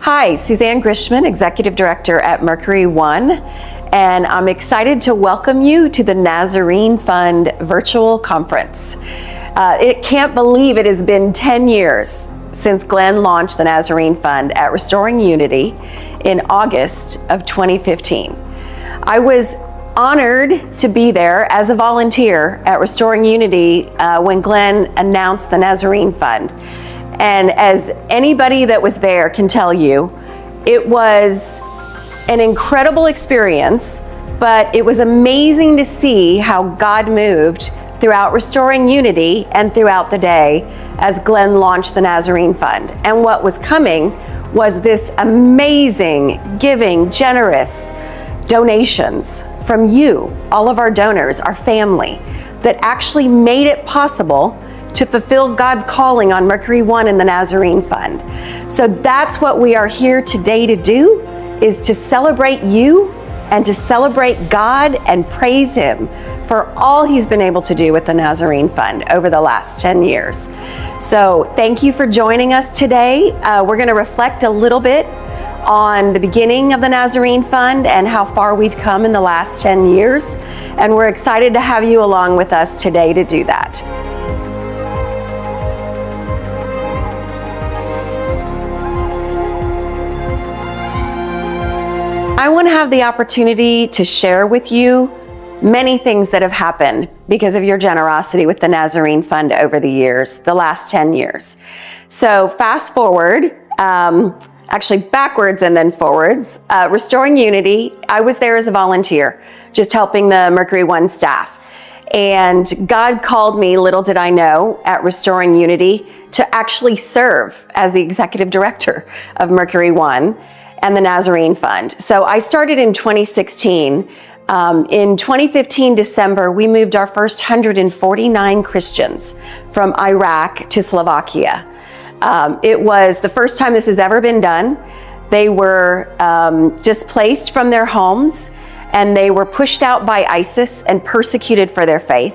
Hi, Suzanne Grishman, Executive Director at Mercury One, and I'm excited to welcome you to the Nazarene Fund virtual conference. It can't believe it has been 10 years since Glenn launched the Nazarene Fund at Restoring Unity in August of 2015. I was honored to be there as a volunteer at Restoring Unity when Glenn announced the Nazarene Fund. And as anybody that was there can tell you, it was an incredible experience, but it was amazing to see how God moved throughout Restoring Unity and throughout the day as Glenn launched the Nazarene Fund. And what was coming was this amazing, giving, generous donations from you, all of our donors, our family, that actually made it possible to fulfill God's calling on Mercury One and the Nazarene Fund. So that's what we are here today to do, is to celebrate you and to celebrate God and praise Him for all He's been able to do with the Nazarene Fund over the last 10 years. So thank you for joining us today. We're going to reflect a little bit on the beginning of the Nazarene Fund and how far we've come in the last 10 years. And we're excited to have you along with us today to do that. I want to have the opportunity to share with you many things that have happened because of your generosity with the Nazarene Fund over the years, the last 10 years. So fast forward, actually backwards and then forwards, Restoring Unity, I was there as a volunteer, just helping the Mercury One staff. And God called me, little did I know, at Restoring Unity to actually serve as the executive director of Mercury One and the Nazarene Fund. So I started in 2016. In 2015, December, we moved our first 149 Christians from Iraq to Slovakia. It was the first time this has ever been done. They were displaced from their homes, and they were pushed out by ISIS and persecuted for their faith.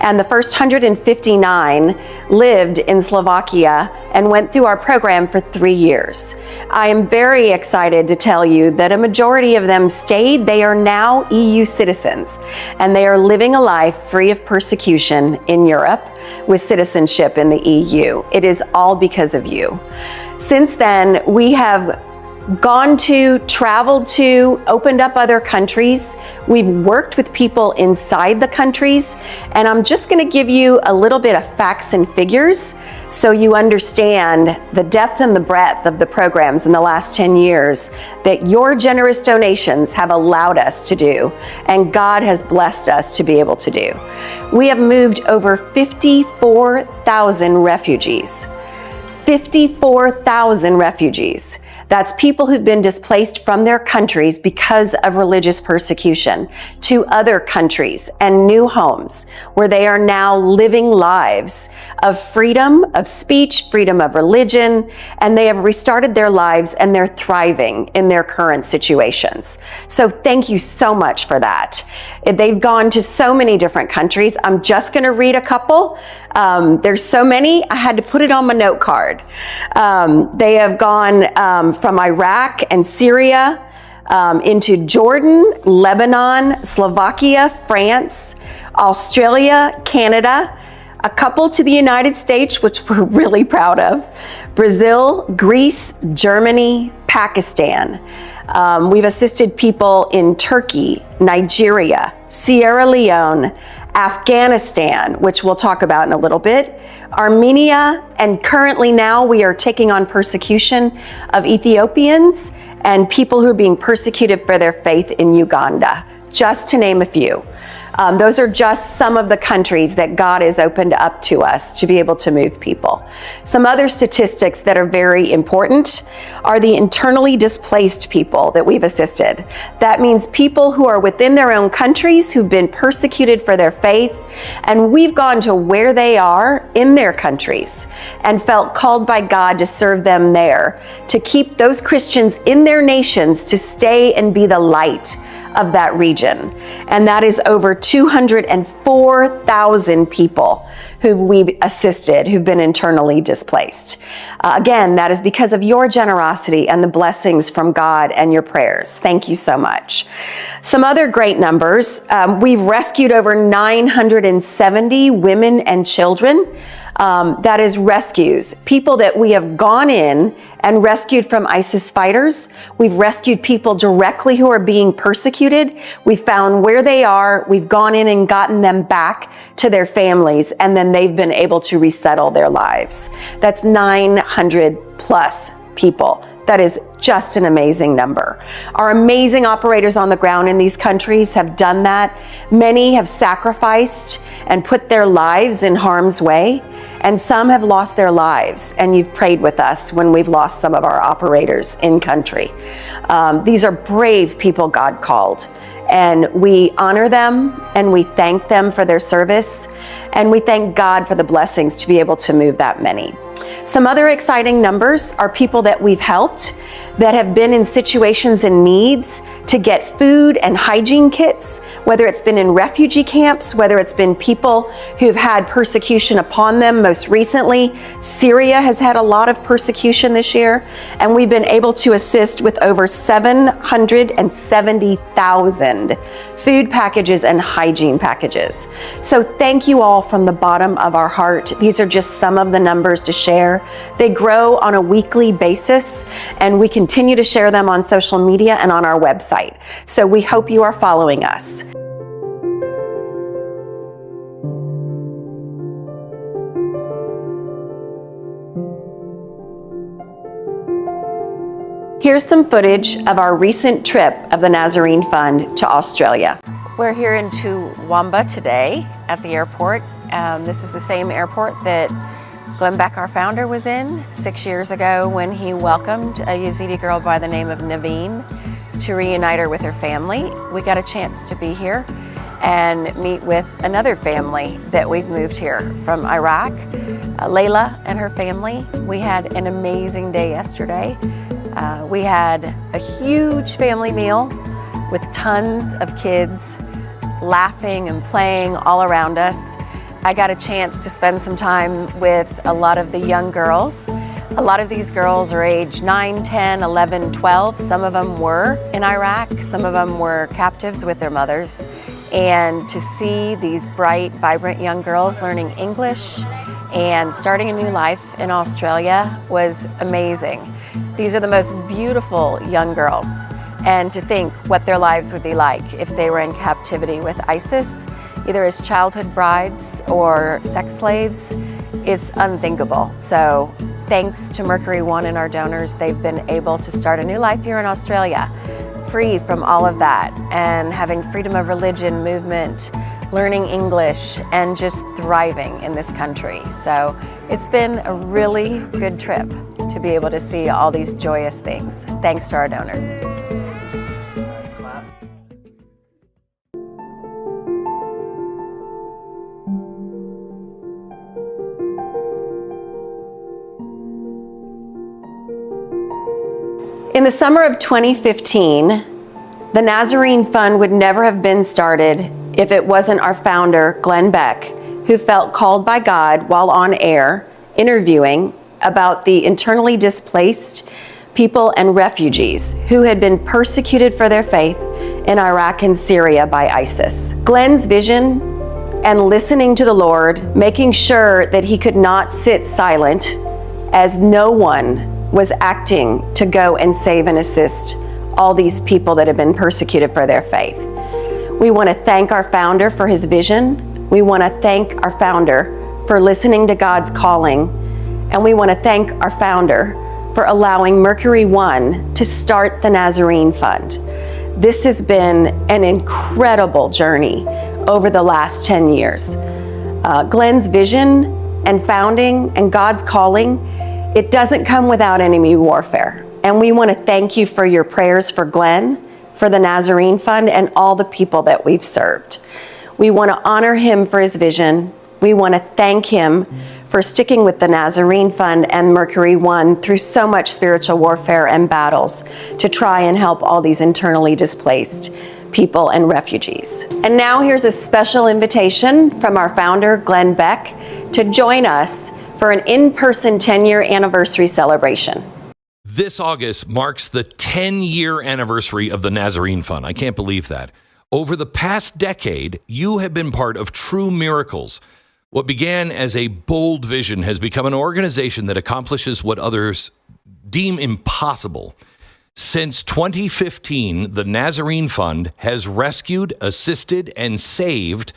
And the first 159 lived in Slovakia and went through our program for 3 years. I am very excited to tell you that a majority of them stayed. They are now EU citizens, and they are living a life free of persecution in Europe with citizenship in the EU. It is all because of you. Since then, we have gone to, traveled to, opened up other countries. We've worked with people inside the countries, and I'm just going to give you a little bit of facts and figures so you understand the depth and the breadth of the programs in the last 10 years that your generous donations have allowed us to do, and God has blessed us to be able to do. We have moved over 54,000 refugees. 54,000 refugees. That's people who've been displaced from their countries because of religious persecution to other countries and new homes where they are now living lives of freedom of speech, freedom of religion, and they have restarted their lives and they're thriving in their current situations. So thank you so much for that. They've gone to so many different countries. I'm just going to read a couple. There's so many, I had to put it on my note card. They have gone from Iraq and Syria into Jordan, Lebanon, Slovakia, France, Australia, Canada, a couple to the United States, which we're really proud of, Brazil, Greece, Germany, Pakistan. We've assisted people in Turkey, Nigeria, Sierra Leone, Afghanistan, which we'll talk about in a little bit, Armenia, and currently now we are taking on persecution of Ethiopians and people who are being persecuted for their faith in Uganda, just to name a few. Those are just some of the countries that God has opened up to us to be able to move people. Some other statistics that are very important are the internally displaced people that we've assisted. That means people who are within their own countries who've been persecuted for their faith, and we've gone to where they are in their countries and felt called by God to serve them there, to keep those Christians in their nations to stay and be the light of that region. And that is over 204,000 people who we've assisted who've been internally displaced. Again, that is because of your generosity and the blessings from God and your prayers. Thank you so much. Some other great numbers. We've rescued over 970 women and children. That is rescues, people that we have gone in and rescued from ISIS fighters. We've rescued people directly who are being persecuted. We found where they are. We've gone in and gotten them back to their families, and then they've been able to resettle their lives. That's 900 plus people. That is just an amazing number. Our amazing operators on the ground in these countries have done that. Many have sacrificed and put their lives in harm's way, and some have lost their lives, and you've prayed with us when we've lost some of our operators in country. These are brave people God called, and we honor them and we thank them for their service, and we thank God for the blessings to be able to move that many. Some other exciting numbers are people that we've helped that have been in situations and needs to get food and hygiene kits, whether it's been in refugee camps, whether it's been people who've had persecution upon them. Most recently, Syria has had a lot of persecution this year, and we've been able to assist with over 770,000 food packages and hygiene packages. So thank you all from the bottom of our heart. These are just some of the numbers to share. They grow on a weekly basis, and we continue to share them on social media and on our website. So we hope you are following us. Here's some footage of our recent trip of the Nazarene Fund to Australia. We're here in Toowoomba today at the airport. This is the same airport that Glenn Beck, our founder, was in 6 years ago when he welcomed a Yazidi girl by the name of Naveen to reunite her with her family. We got a chance to be here and meet with another family that we've moved here from Iraq, Layla and her family. We had an amazing day yesterday. We had a huge family meal with tons of kids laughing and playing all around us. I got a chance to spend some time with a lot of the young girls. A lot of these girls are age 9, 10, 11, 12. Some of them were in Iraq. Some of them were captives with their mothers. And to see these bright, vibrant young girls learning English and starting a new life in Australia was amazing. These are the most beautiful young girls, and to think what their lives would be like if they were in captivity with ISIS, either as childhood brides or sex slaves, it's unthinkable. So thanks to Mercury One and our donors, they've been able to start a new life here in Australia, free from all of that, and having freedom of religion, movement, learning English, and just thriving in this country. So it's been a really good trip to be able to see all these joyous things. Thanks to our donors. In the summer of 2015, the Nazarene Fund would never have been started if it wasn't our founder, Glenn Beck, who felt called by God while on air interviewing about the internally displaced people and refugees who had been persecuted for their faith in Iraq and Syria by ISIS. Glenn's vision and listening to the Lord, making sure that he could not sit silent as no one was acting to go and save and assist all these people that have been persecuted for their faith. We want to thank our founder for his vision. We want to thank our founder for listening to God's calling. And we want to thank our founder for allowing Mercury One to start the Nazarene Fund. This has been an incredible journey over the last 10 years. Glenn's vision and founding and God's calling, it doesn't come without enemy warfare. And we want to thank you for your prayers for Glenn, for the Nazarene Fund, and all the people that we've served. We want to honor him for his vision. We want to thank him for sticking with the Nazarene Fund and Mercury One through so much spiritual warfare and battles to try and help all these internally displaced people and refugees. And now here's a special invitation from our founder, Glenn Beck, to join us for an in-person 10-year anniversary celebration. This August marks the 10-year anniversary of the Nazarene Fund. I can't believe that. Over the past decade, you have been part of true miracles. What began as a bold vision has become an organization that accomplishes what others deem impossible. Since 2015, the Nazarene Fund has rescued, assisted, and saved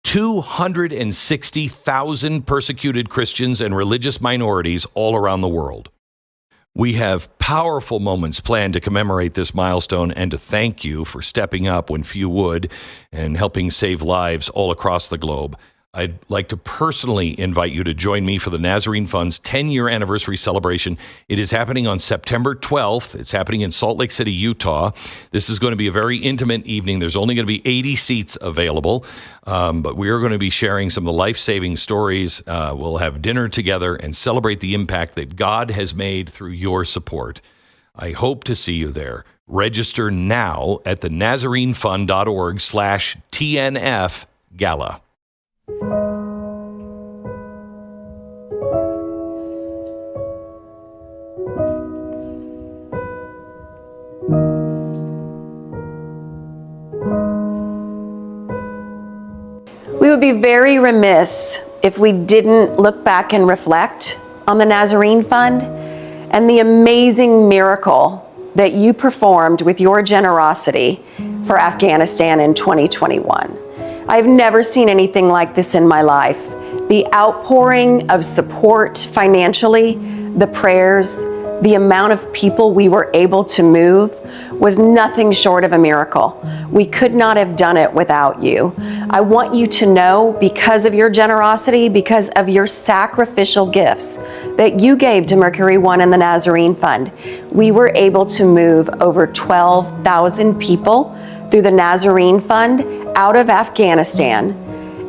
260,000 persecuted Christians and religious minorities all around the world. We have powerful moments planned to commemorate this milestone and to thank you for stepping up when few would and helping save lives all across the globe. I'd like to personally invite you to join me for the Nazarene Fund's 10-year anniversary celebration. It is happening on September 12th. It's happening in Salt Lake City, Utah. This is going to be a very intimate evening. There's only going to be 80 seats available, but we are going to be sharing some of the life-saving stories. We'll have dinner together and celebrate the impact that God has made through your support. I hope to see you there. Register now at thenazarenefund.org/TNF Gala. We would be very remiss if we didn't look back and reflect on the Nazarene Fund and the amazing miracle that you performed with your generosity for Afghanistan in 2021. I've never seen anything like this in my life. The outpouring of support financially, the prayers, the amount of people we were able to move was nothing short of a miracle. We could not have done it without you. I want you to know, because of your generosity, because of your sacrificial gifts that you gave to Mercury One and the Nazarene Fund, we were able to move over 12,000 people through the Nazarene Fund out of Afghanistan,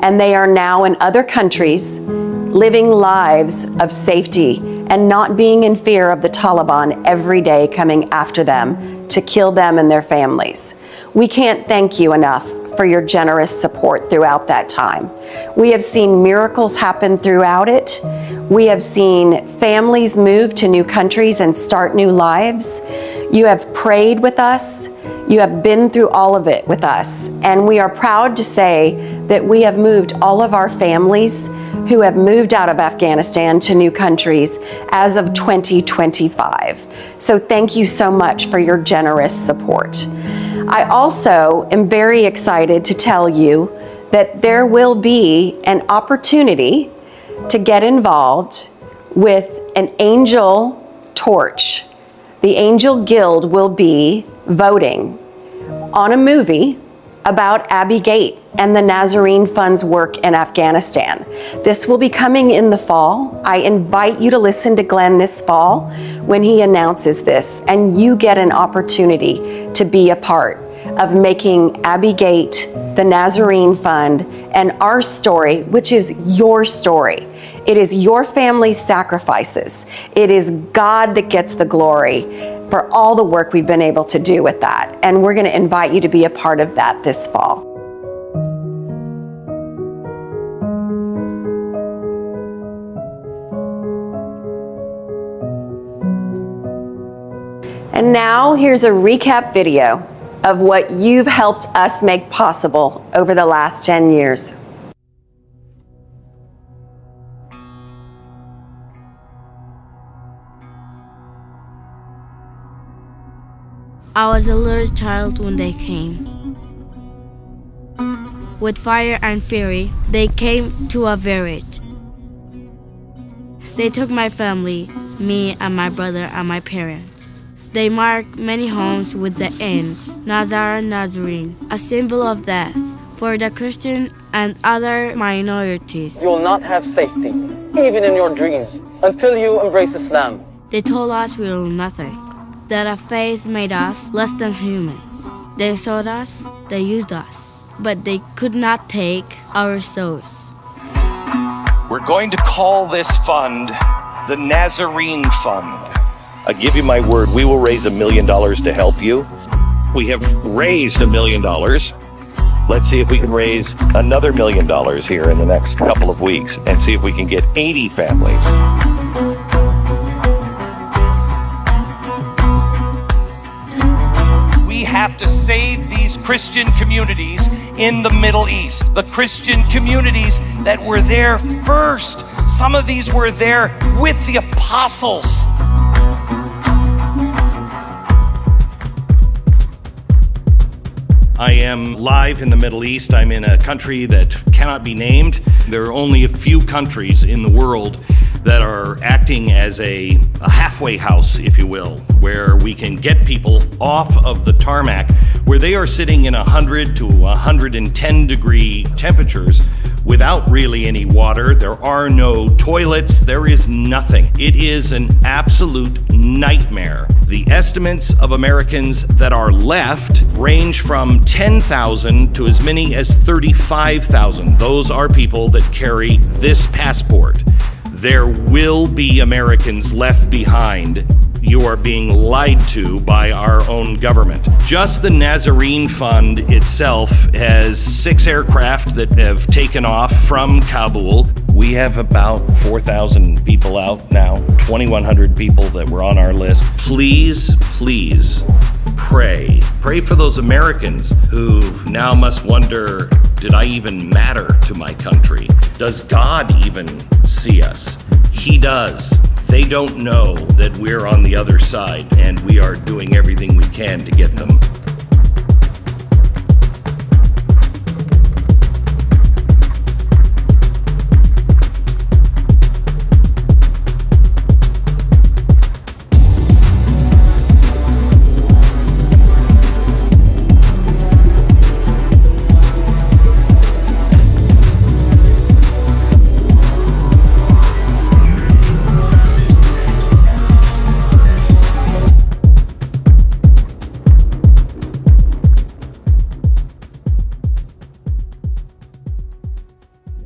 and they are now in other countries living lives of safety and not being in fear of the Taliban every day coming after them to kill them and their families. We can't thank you enough for your generous support throughout that time. We have seen miracles happen throughout it. We have seen families move to new countries and start new lives. You have prayed with us. You have been through all of it with us. And we are proud to say that we have moved all of our families who have moved out of Afghanistan to new countries as of 2025. So thank you so much for your generous support. I also am very excited to tell you that there will be an opportunity to get involved with an angel torch. The Angel Guild will be voting on a movie about Abbey Gate and the Nazarene Fund's work in Afghanistan. This will be coming in the fall. I invite you to listen to Glenn this fall when he announces this, and you get an opportunity to be a part of making Abbey Gate, the Nazarene Fund, and our story, which is your story. It is your family's sacrifices. It is God that gets the glory for all the work we've been able to do with that. And we're going to invite you to be a part of that this fall. And now here's a recap video of what you've helped us make possible over the last 10 years. I was a little child when they came. With fire and fury, they came to a village. They took my family, me and my brother and my parents. They marked many homes with the end, Nazarene, a symbol of death for the Christian and other minorities. You will not have safety, even in your dreams, until you embrace Islam. They told us we were nothing, that our faith made us less than humans. They sold us, they used us, but they could not take our souls. We're going to call this fund the Nazarene Fund. I give you my word, we will raise $1 million to help you. We have raised $1 million. Let's see if we can raise another $1 million here in the next couple of weeks and see if we can get 80 families. We have to save these Christian communities in the Middle East, the Christian communities that were there first. Some of these were there with the apostles. I am live in the Middle East. I'm in a country that cannot be named. There are only a few countries in the world that are acting as a halfway house, if you will, where we can get people off of the tarmac, where they are sitting in 100 to 110 degree temperatures without really any water. There are no toilets. There is nothing. It is an absolute nightmare. The estimates of Americans that are left range from 10,000 to as many as 35,000. Those are people that carry this passport. There will be Americans left behind. You are being lied to by our own government. Just the Nazarene Fund itself has 6 aircraft that have taken off from Kabul. We have about 4,000 people out now, 2,100 people that were on our list. Please, please pray. Pray for those Americans who now must wonder, did I even matter to my country? Does God even see us? He does. They don't know that we're on the other side, and we are doing everything we can to get them.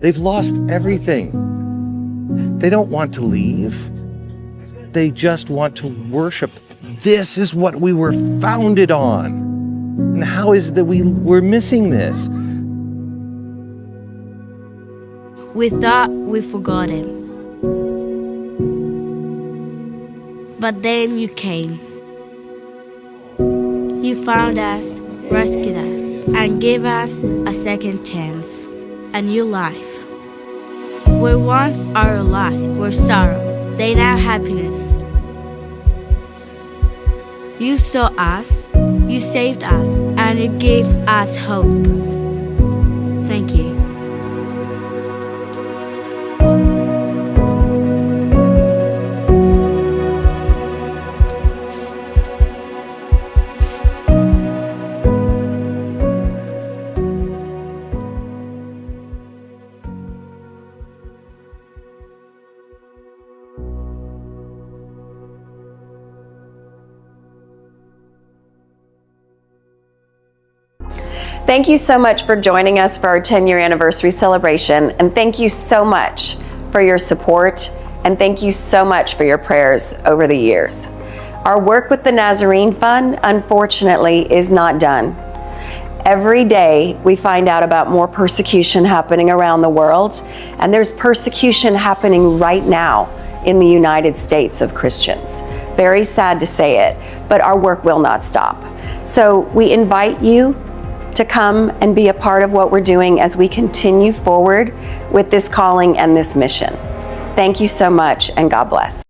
They've lost everything. They don't want to leave. They just want to worship. This is what we were founded on. And how is it that we're missing this? We thought we forgot him. But then you came. You found us, rescued us, and gave us a second chance, a new life. Where once our lives were sorrow, they now happiness. You saw us, you saved us, and you gave us hope. Thank you. Thank you so much for joining us for our 10-year anniversary celebration, and thank you so much for your support, and thank you so much for your prayers over the years. Our work with the Nazarene Fund, unfortunately, is not done. Every day we find out about more persecution happening around the world, and there's persecution happening right now in the United States of Christians. Very sad to say it, but our work will not stop. So we invite you to come and be a part of what we're doing as we continue forward with this calling and this mission. Thank you so much, and God bless.